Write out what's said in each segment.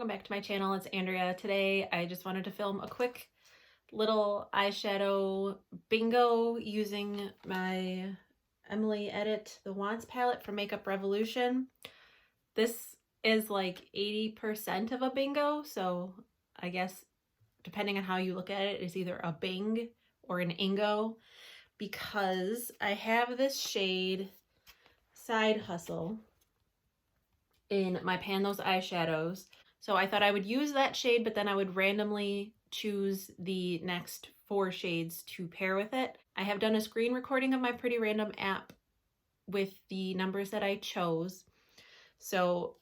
welcome back to my channel. It's Andrea. Today I just wanted to film a quick little eyeshadow bingo using my Emily Edit the Wants palette from Makeup Revolution. This is like 80% of a bingo, so I guess depending on how you look at it, it's either a bing or an ingo, because I have this shade Side Hustle in my Pan Those eyeshadows. So I thought I would use that shade, but then I would randomly choose the next 4 shades to pair with it. I have done a screen recording of my Pretty Random app with the numbers that I chose. So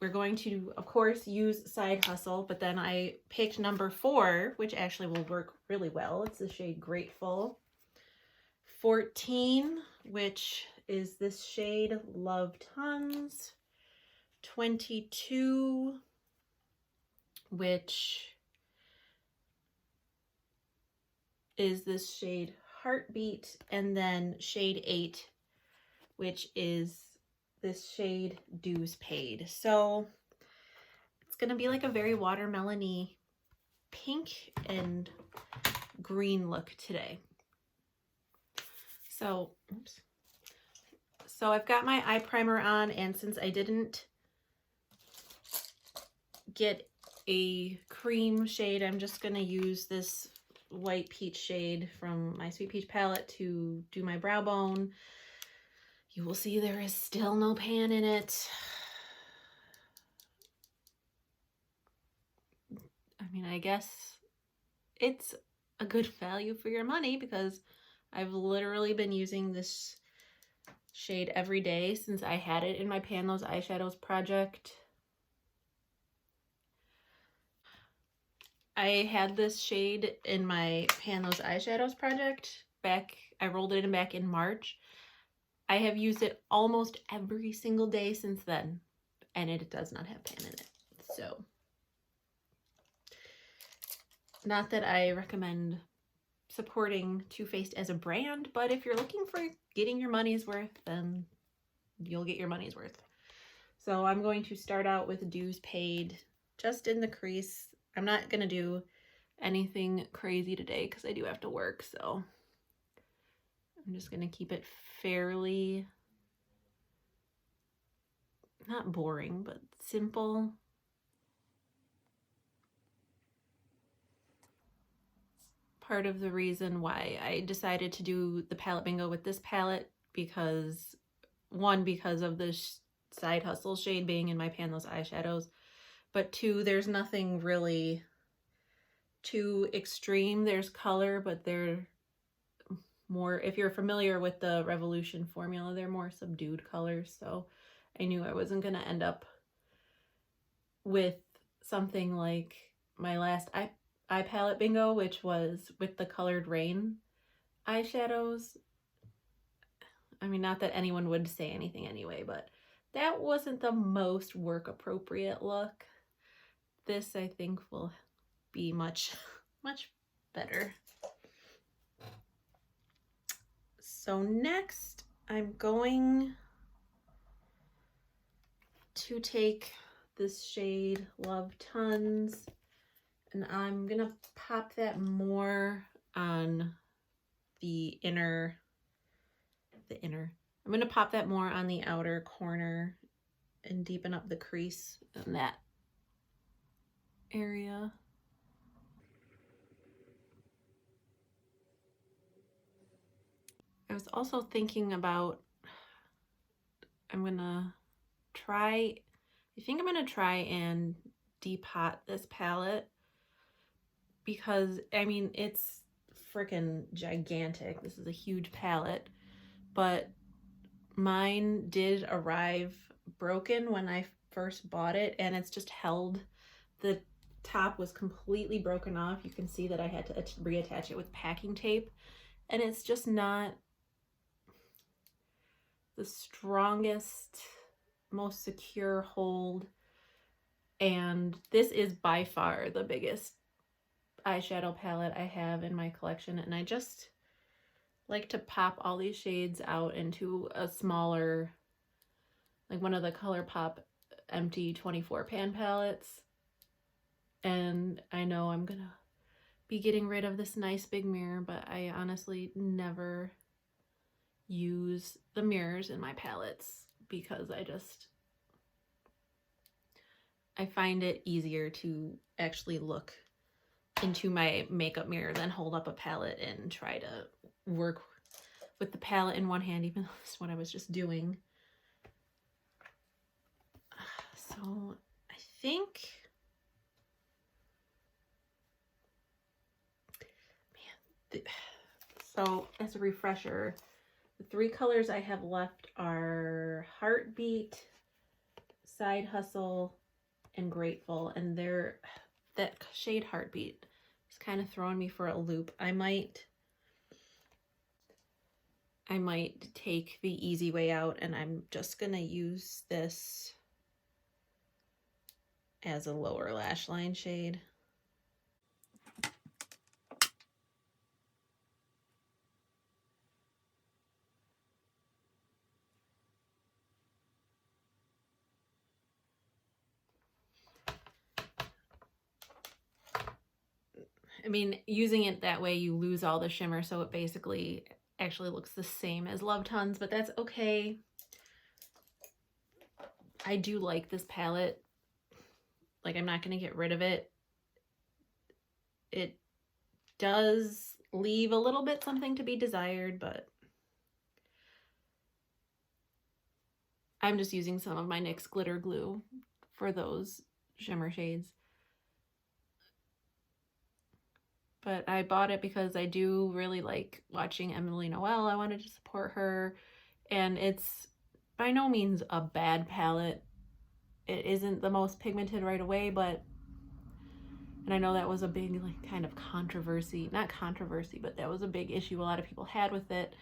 we're going to, of course, use Side Hustle, but then I picked number 4, which actually will work really well. It's the shade Grateful. 14, which is this shade Love Tons. 22, which is this shade Heartbeat, and then shade 8, which is this shade Dues Paid. So it's gonna be like a very watermelon-y pink and green look today. So, oops. So I've got my eye primer on, and since I didn't get a cream shade, I'm just gonna use this white peach shade from my Sweet Peach palette to do my brow bone. You will see there is still no pan in it. I mean, I guess it's a good value for your money because I've literally been using this shade every day since I had it in my Pan Those Eyeshadows project. I had this shade in my Pan Those Eyeshadows project back, I rolled it in back in March. I have used it almost every single day since then, and it does not have pan in it. So, not that I recommend supporting Too Faced as a brand, but if you're looking for getting your money's worth, then you'll get your money's worth. So I'm going to start out with Dues Paid just in the crease. I'm not going to do anything crazy today because I do have to work, so I'm just going to keep it fairly, not boring, but simple. Part of the reason why I decided to do the palette bingo with this palette, because one, because of the Side Hustle shade being in my Pan Those Eyeshadows, but 2, there's nothing really too extreme. There's color, but they're more, if you're familiar with the Revolution formula, they're more subdued colors. So I knew I wasn't going to end up with something like my last eye palette bingo, which was with the Colored Rain eyeshadows. I mean, not that anyone would say anything anyway, but that wasn't the most work appropriate look. This, I think, will be much better. So next, I'm going to take this shade Love Tons, and I'm gonna pop that more on the inner. I'm gonna pop that more on the outer corner and deepen up the crease in that area. I was also thinking about, I think I'm gonna try and depot this palette, because I mean, it's freaking gigantic. This is a huge palette, but mine did arrive broken when I first bought it, and it's just held. The top was completely broken off. You can see that I had to reattach it with packing tape, and it's just not the strongest, most secure hold. And this is by far the biggest eyeshadow palette I have in my collection, and I just like to pop all these shades out into a smaller, like one of the ColourPop empty 24 pan palettes. And I know I'm gonna be getting rid of this nice big mirror, but I honestly never use the mirrors in my palettes because I find it easier to actually look into my makeup mirror than hold up a palette and try to work with the palette in one hand, even though that's what I was just doing. So I think, so as a refresher, the 3 colors I have left are Heartbeat, Side Hustle, and Grateful, and that shade Heartbeat is kind of throwing me for a loop. I might take the easy way out, and I'm just gonna use this as a lower lash line shade. I mean, using it that way, you lose all the shimmer, so it basically actually looks the same as Love Tons, but that's okay. I do like this palette. Like, I'm not going to get rid of it. It does leave a little bit something to be desired, but I'm just using some of my NYX glitter glue for those shimmer shades. But I bought it because I do really like watching Emily Noel. I wanted to support her, and it's by no means a bad palette. It isn't the most pigmented right away, but, and I know that was a big like kind of controversy, not controversy, but that was a big issue a lot of people had with it.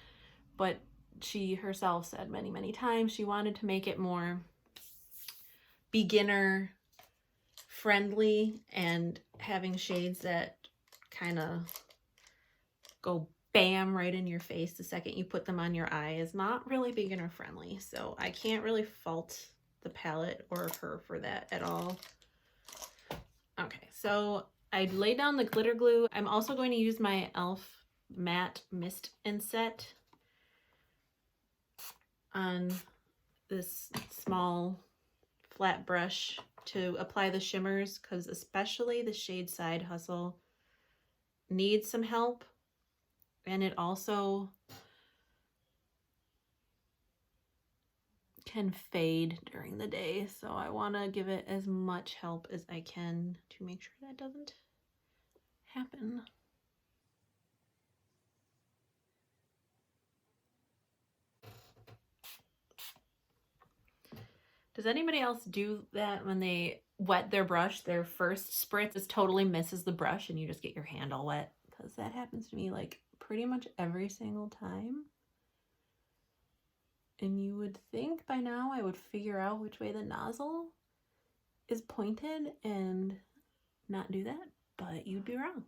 But she herself said many, many times she wanted to make it more beginner friendly, and having shades that kind of go bam right in your face the second you put them on your eye is not really beginner friendly. So I can't really fault the palette or her for that at all. Okay, so I laid down the glitter glue. I'm also going to use my e.l.f. matte mist and set on this small flat brush to apply the shimmers, because especially the shade Side Hustle needs some help, and it also can fade during the day, so I want to give it as much help as I can to make sure that doesn't happen. Does anybody else do that when they wet their brush? Their first spritz is totally misses the brush and you just get your hand all wet? Because that happens to me like pretty much every single time. And you would think by now I would figure out which way the nozzle is pointed and not do that, but you'd be wrong.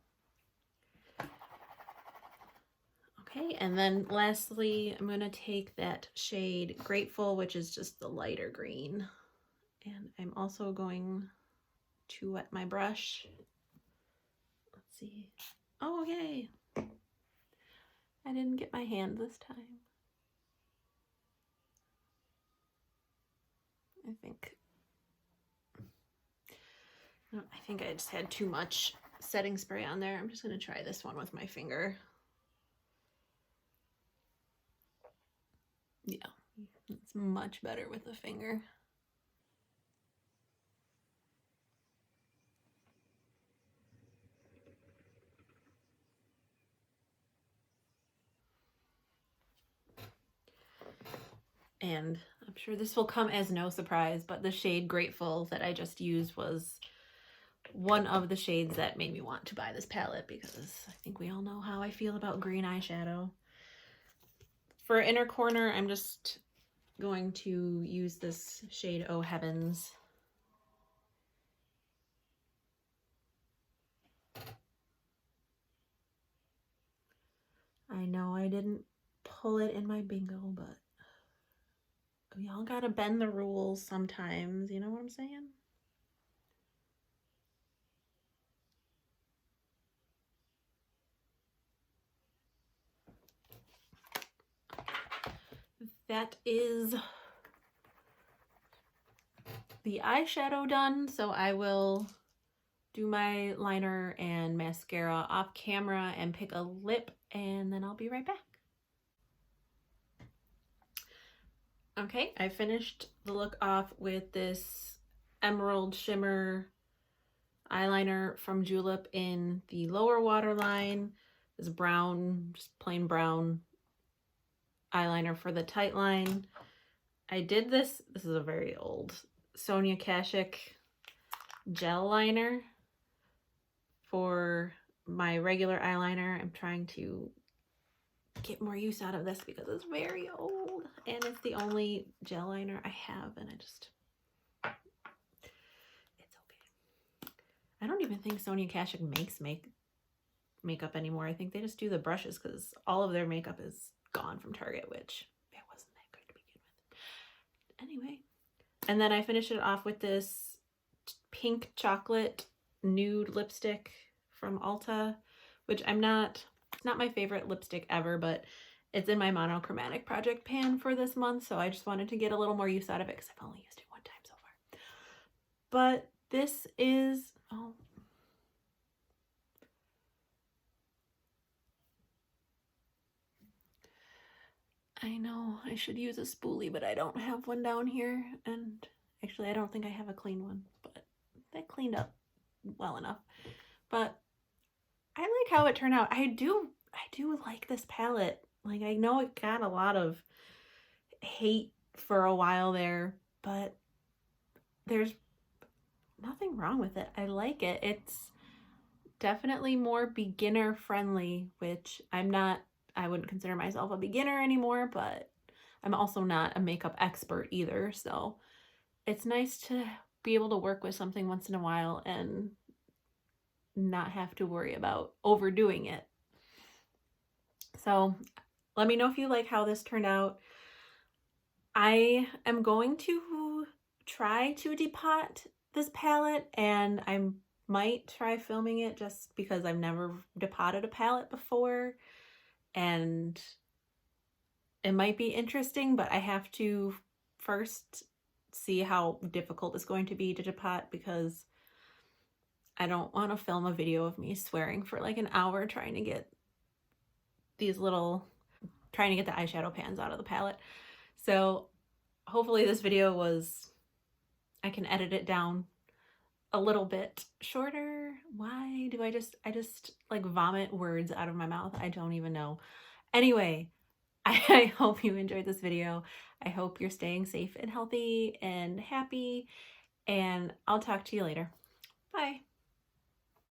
Okay, and then lastly, I'm going to take that shade Grateful, which is just the lighter green. And I'm also going to wet my brush. Let's see. Oh, yay. I didn't get my hand this time. I think I just had too much setting spray on there. I'm just going to try this one with my finger. Yeah, it's much better with the finger. And I'm sure this will come as no surprise, but the shade Grateful that I just used was one of the shades that made me want to buy this palette, because I think we all know how I feel about green eyeshadow. For inner corner, I'm just going to use this shade Oh Heavens. I know I didn't pull it in my bingo, but y'all gotta bend the rules sometimes, you know what I'm saying? that is the eyeshadow done, so I will do my liner and mascara off camera and pick a lip, and then I'll be right back. Okay, I finished the look off with this emerald shimmer eyeliner from Julep in the lower waterline. This brown, just plain brown eyeliner for the tight line. I did this is a very old Sonia Kashuk gel liner for my regular eyeliner. I'm trying to get more use out of this because it's very old and it's the only gel liner I have, and it's okay. I don't even think Sonia Kashuk makes makeup anymore. I think they just do the brushes because all of their makeup is gone from Target, which it wasn't that good to begin with. Anyway, and then I finished it off with this pink chocolate nude lipstick from Ulta, which it's not my favorite lipstick ever, but it's in my monochromatic project pan for this month, so I just wanted to get a little more use out of it because I've only used it one time so far. But this is, oh, I know I should use a spoolie, but I don't have one down here, and actually I don't think I have a clean one, but that cleaned up well enough. But I like how it turned out. I do like this palette. Like, I know it got a lot of hate for a while there, but there's nothing wrong with it. I like it. It's definitely more beginner friendly, which I wouldn't consider myself a beginner anymore, but I'm also not a makeup expert either. So it's nice to be able to work with something once in a while and not have to worry about overdoing it. So let me know if you like how this turned out. I am going to try to depot this palette, and I might try filming it just because I've never depotted a palette before, and it might be interesting, but I have to first see how difficult it's going to be to depot because I don't want to film a video of me swearing for like an hour trying to get the eyeshadow pans out of the palette. So hopefully this video I can edit it down a little bit shorter. Why do I just like vomit words out of my mouth? I don't even know. Anyway, I hope you enjoyed this video. I hope you're staying safe and healthy and happy, and I'll talk to you later. Bye.